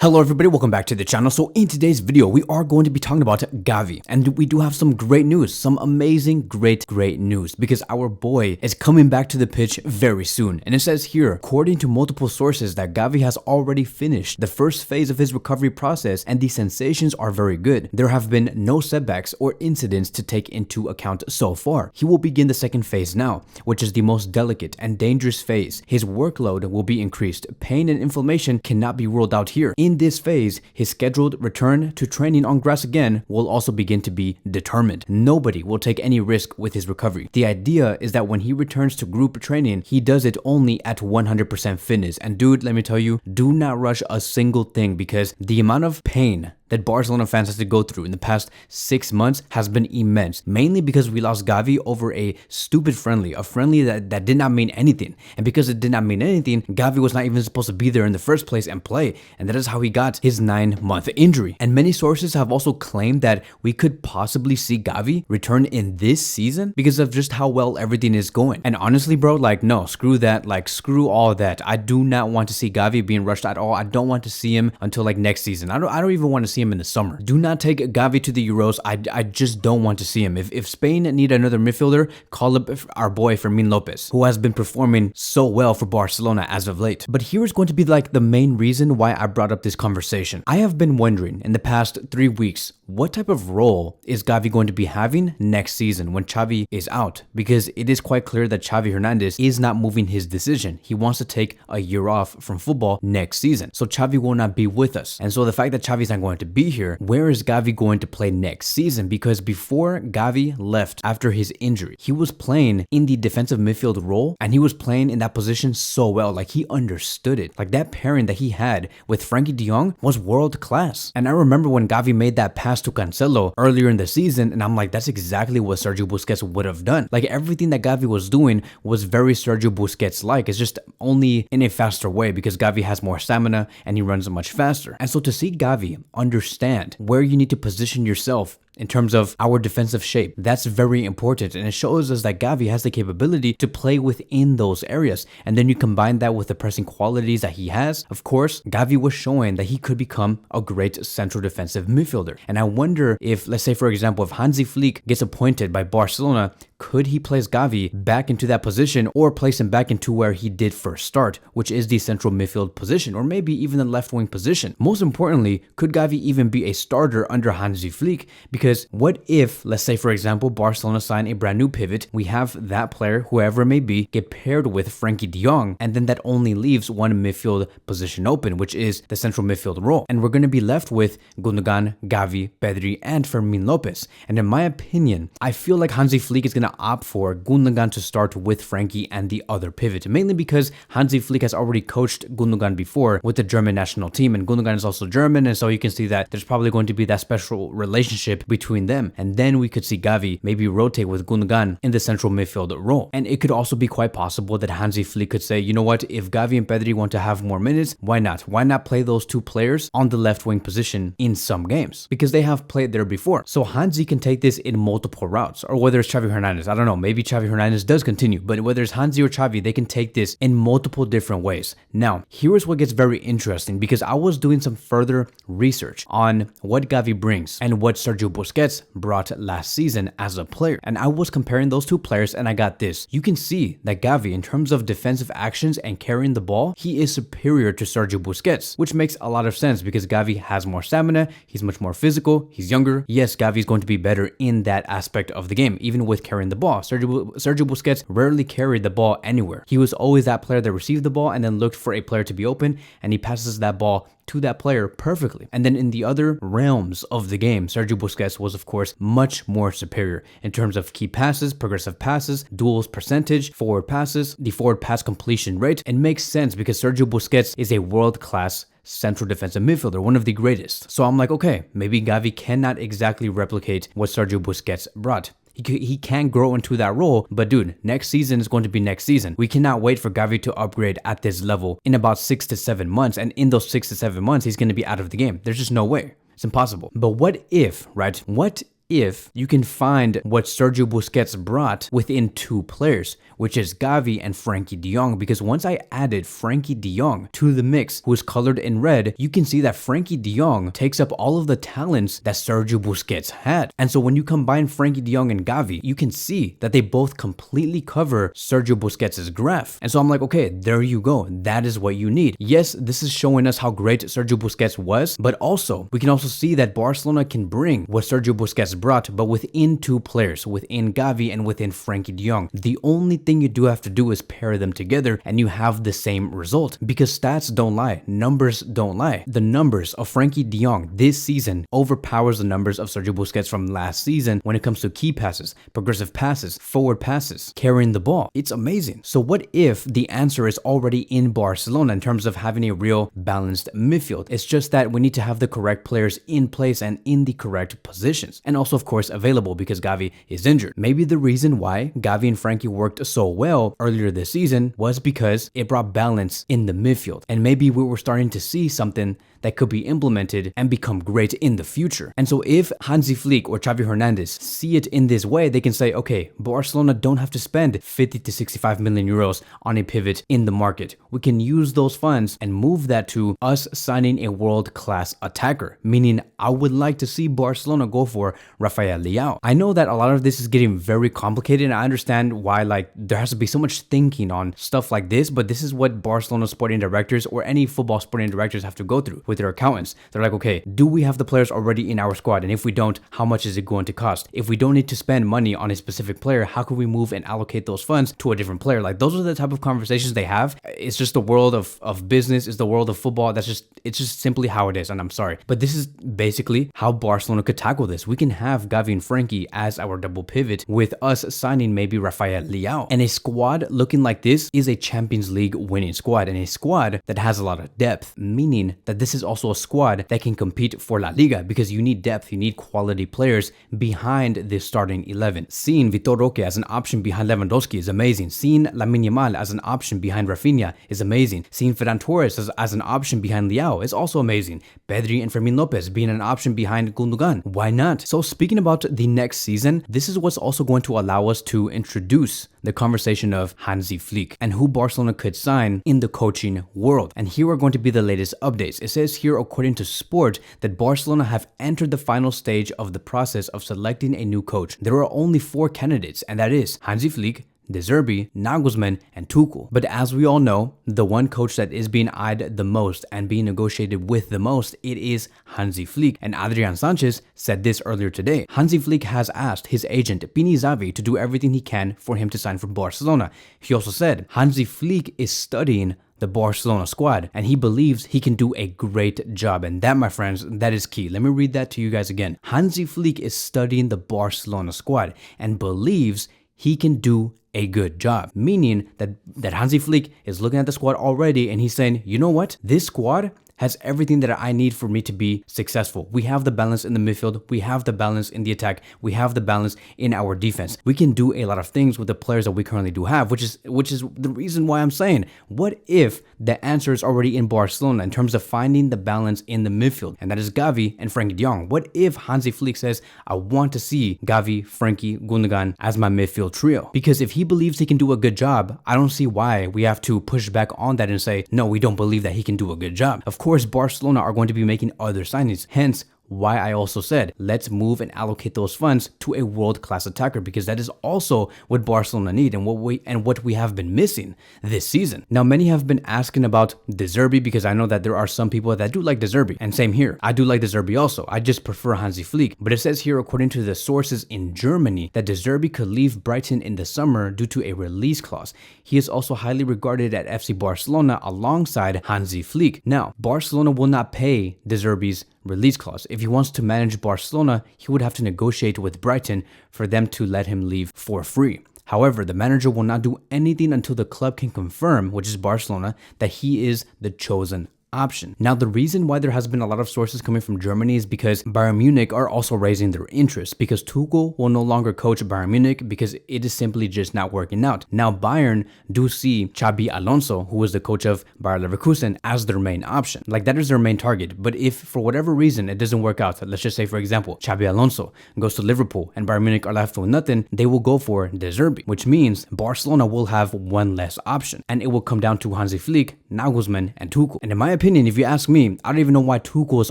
Hello everybody, welcome back to the channel. So in today's video, we are going to be talking about Gavi, and we do have some great news, some amazing, great news, because our boy is coming back to the pitch very soon. And it says here, according to multiple sources, that Gavi has already finished the first phase of his recovery process and the sensations are very good. There have been no setbacks or incidents to take into account so far. He will begin the second phase now, which is the most delicate and dangerous phase. His workload will be increased. Pain and inflammation cannot be ruled out here. In this phase, his scheduled return to training on grass again will also begin to be determined. Nobody will take any risk with his recovery. The idea is that when he returns to group training, he does it only at 100% fitness. And dude, let me tell you, do not rush a single thing, because the amount of pain that Barcelona fans has to go through in the past 6 months has been immense, mainly because we lost Gavi over a stupid friendly, a friendly that did not mean anything. And because it did not mean anything, Gavi was not even supposed to be there in the first place and play, and that is how he got his 9-month injury. And many sources have also claimed that we could possibly see Gavi return in this season because of just how well everything is going. And honestly, bro, like, no, screw that, like, screw all that. I do not want to see Gavi being rushed at all. I don't want to see him until like next season. I don't even want to see him in the summer. Do not take Gavi to the Euros. I just don't want to see him. If Spain need another midfielder, call up our boy Fermin Lopez, who has been performing so well for Barcelona as of late. But here's going to be like the main reason why I brought up this conversation. I have been wondering in the past 3 weeks, what type of role is Gavi going to be having next season when Xavi is out? Because it is quite clear that Xavi Hernandez is not moving his decision. He wants to take a year off from football next season. So Xavi will not be with us. And so the fact that Xavi's not going to be here, where is Gavi going to play next season? Because before Gavi left after his injury, he was playing in the defensive midfield role, and he was playing in that position so well. Like, he understood it. Like, that pairing that he had with Frankie de Jong was world class. And I remember when Gavi made that pass to Cancelo earlier in the season, and I'm like, that's exactly what Sergio Busquets would have done. Like, everything that Gavi was doing was very Sergio Busquets-like. It's just only in a faster way, because Gavi has more stamina and he runs much faster. And so to see Gavi understand where you need to position yourself in terms of our defensive shape, that's very important, and it shows us that Gavi has the capability to play within those areas. And then you combine that with the pressing qualities that he has. Of course, Gavi was showing that he could become a great central defensive midfielder. And I wonder if, let's say for example, if Hansi Flick gets appointed by Barcelona, could he place Gavi back into that position, or place him back into where he did first start, which is the central midfield position, or maybe even the left wing position? Most importantly, could Gavi even be a starter under Hansi Flick? Because what if, let's say for example, Barcelona sign a brand new pivot, we have that player, whoever it may be, get paired with Frankie de Jong, and then that only leaves one midfield position open, which is the central midfield role. And we're going to be left with Gundogan, Gavi, Pedri, and Fermin Lopez. And in my opinion, I feel like Hansi Flick is going to opt for Gundogan to start with Frankie and the other pivot, mainly because Hansi Flick has already coached Gundogan before with the German national team, and Gundogan is also German, and so you can see that there's probably going to be that special relationship between them. And then we could see Gavi maybe rotate with Gundogan in the central midfield role. And it could also be quite possible that Hansi Flick could say, you know what, if Gavi and Pedri want to have more minutes, why not? Why not play those two players on the left wing position in some games? Because they have played there before. So Hansi can take this in multiple routes, or whether it's Xavi Hernandez, I don't know, maybe Xavi Hernandez does continue, but whether it's Hansi or Xavi, they can take this in multiple different ways. Now, here's what gets very interesting, because I was doing some further research on what Gavi brings and what Sergio Busquets brought last season as a player. And I was comparing those two players, and I got this. You can see that Gavi, in terms of defensive actions and carrying the ball, he is superior to Sergio Busquets, which makes a lot of sense because Gavi has more stamina, he's much more physical, he's younger. Yes, Gavi is going to be better in that aspect of the game, even with carrying the ball. Sergio Busquets rarely carried the ball anywhere. He was always that player that received the ball and then looked for a player to be open, and he passes that ball to that player perfectly. And then in the other realms of the game, Sergio Busquets was of course much more superior in terms of key passes, progressive passes, duels percentage, forward passes, the forward pass completion rate. It makes sense because Sergio Busquets is a world-class central defensive midfielder, one of the greatest. So I'm like, okay, maybe Gavi cannot exactly replicate what Sergio Busquets brought. He can grow into that role, but dude, next season is going to be next season. We cannot wait for Gavi to upgrade at this level in about 6 to 7 months, and in those 6 to 7 months, he's going to be out of the game. There's just no way. It's impossible. But what if, right? What if you can find what Sergio Busquets brought within 2 players, which is Gavi and Frankie de Jong, because once I added Frankie de Jong to the mix, who is colored in red, you can see that Frankie de Jong takes up all of the talents that Sergio Busquets had. And so when you combine Frankie de Jong and Gavi, you can see that they both completely cover Sergio Busquets' graph. And so I'm like, okay, there you go. That is what you need. Yes, this is showing us how great Sergio Busquets was, but also we can also see that Barcelona can bring what Sergio Busquets brought, but within 2 players, within Gavi and within Frankie de Jong. The only thing you do have to do is pair them together and you have the same result, because stats don't lie, numbers don't lie. The numbers of Frankie de Jong this season overpowers the numbers of Sergio Busquets from last season when it comes to key passes, progressive passes, forward passes, carrying the ball. It's amazing. So what if the answer is already in Barcelona in terms of having a real balanced midfield? It's just that we need to have the correct players in place and in the correct positions, and also of course available, because Gavi is injured. Maybe the reason why Gavi and Frankie worked so well earlier this season was because it brought balance in the midfield, and maybe we were starting to see something that could be implemented and become great in the future. And so if Hansi Flick or Xavi Hernandez see it in this way, they can say, okay, Barcelona don't have to spend 50 to 65 million euros on a pivot in the market. We can use those funds and move that to us signing a world-class attacker, meaning I would like to see Barcelona go for Rafael Leao. I know that a lot of this is getting very complicated, and I understand why there has to be so much thinking on stuff like this, but this is what Barcelona sporting directors or any football sporting directors have to go through with their accountants. They're like, okay, do we have the players already in our squad? And if we don't, how much is it going to cost? If we don't need to spend money on a specific player, how can we move and allocate those funds to a different player? Like, those are the type of conversations they have. It's just the world of business, it's the world of football. It's just simply how it is, and I'm sorry. But this is basically how Barcelona could tackle this. We can have Gavi and Frankie as our double pivot, with us signing maybe Rafael Leao. And a squad looking like this is a Champions League winning squad, and a squad that has a lot of depth, meaning that this is also a squad that can compete for La Liga, because you need depth, you need quality players behind the starting 11. Seeing Vitor Roque as an option behind Lewandowski is amazing. Seeing Lamine Yamal as an option behind Rafinha is amazing. Seeing Ferran Torres as an option behind Leao is also amazing. Pedri and Fermin Lopez being an option behind Gundogan. Why not? So speaking about the next season, this is what's also going to allow us to introduce the conversation of Hansi Flick and who Barcelona could sign in the coaching world. And here are going to be the latest updates. It says here, according to Sport, that Barcelona have entered the final stage of the process of selecting a new coach. There are only 4 candidates, and that is Hansi Flick, De Zerbi, Nagelsmann, and Tuchel. But as we all know, the one coach that is being eyed the most and being negotiated with the most, it is Hansi Flick. And Adrian Sanchez said this earlier today. Hansi Flick has asked his agent Pini Zavi to do everything he can for him to sign for Barcelona. He also said Hansi Flick is studying the Barcelona squad, and he believes he can do a great job. And that, my friends, that is key. Let me read that to you guys again. Hansi Flick is studying the Barcelona squad and believes he can do a good job, meaning that Hansi Flick is looking at the squad already and he's saying, you know what, this squad has everything that I need for me to be successful. We have the balance in the midfield, we have the balance in the attack, we have the balance in our defense. We can do a lot of things with the players that we currently do have, which is the reason why I'm saying, what if the answer is already in Barcelona in terms of finding the balance in the midfield, and that is Gavi and Frankie de Jong? What if Hansi Flick says, I want to see Gavi, Frankie, Gundogan as my midfield trio? Because if he believes he can do a good job, I don't see why we have to push back on that and say, no, we don't believe that he can do a good job. Of course, Barcelona are going to be making other signings, hence why I also said, let's move and allocate those funds to a world-class attacker, because that is also what Barcelona need and what we have been missing this season. Now, many have been asking about De Zerbi, because I know that there are some people that do like De Zerbi, and same here. I do like De Zerbi also. I just prefer Hansi Flick. But it says here, according to the sources in Germany, that De Zerbi could leave Brighton in the summer due to a release clause. He is also highly regarded at FC Barcelona alongside Hansi Flick. Now, Barcelona will not pay De Zerbi's release clause. If he wants to manage Barcelona, he would have to negotiate with Brighton for them to let him leave for free. However, the manager will not do anything until the club can confirm, which is Barcelona, that he is the chosen option. Now, the reason why there has been a lot of sources coming from Germany is because Bayern Munich are also raising their interest, because Tuchel will no longer coach Bayern Munich because it is simply just not working out. Now, Bayern do see Xabi Alonso, who is the coach of Bayer Leverkusen, as their main option. Like, that is their main target. But if for whatever reason it doesn't work out, let's just say, for example, Xabi Alonso goes to Liverpool and Bayern Munich are left with nothing, they will go for De Zerbi, which means Barcelona will have one less option. And it will come down to Hansi Flick, Nagelsmann, and Tuchel. And in my opinion, if you ask me, I don't even know why Tuchel is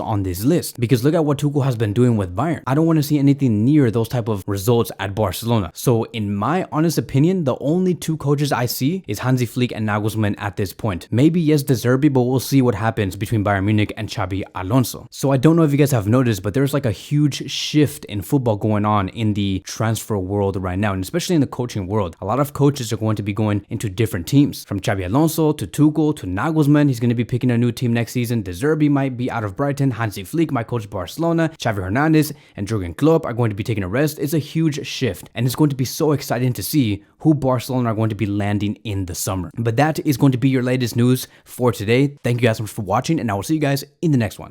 on this list, because look at what Tuchel has been doing with Bayern. I don't want to see anything near those type of results at Barcelona. So in my honest opinion, the only two coaches I see is Hansi Flick and Nagelsmann at this point. Maybe yes, De Zerbi, but we'll see what happens between Bayern Munich and Xabi Alonso. So I don't know if you guys have noticed, but there's like a huge shift in football going on in the transfer world right now, and especially in the coaching world. A lot of coaches are going to be going into different teams, from Xabi Alonso to Tuchel to Nagelsmann. He's going to be picking a new team next season. De Zerbi might be out of Brighton. Hansi Flick might coach Barcelona. Xavi Hernandez and Jurgen Klopp are going to be taking a rest. It's a huge shift, and it's going to be so exciting to see who Barcelona are going to be landing in the summer. But that is going to be your latest news for today. Thank you guys so much for watching, and I will see you guys in the next one.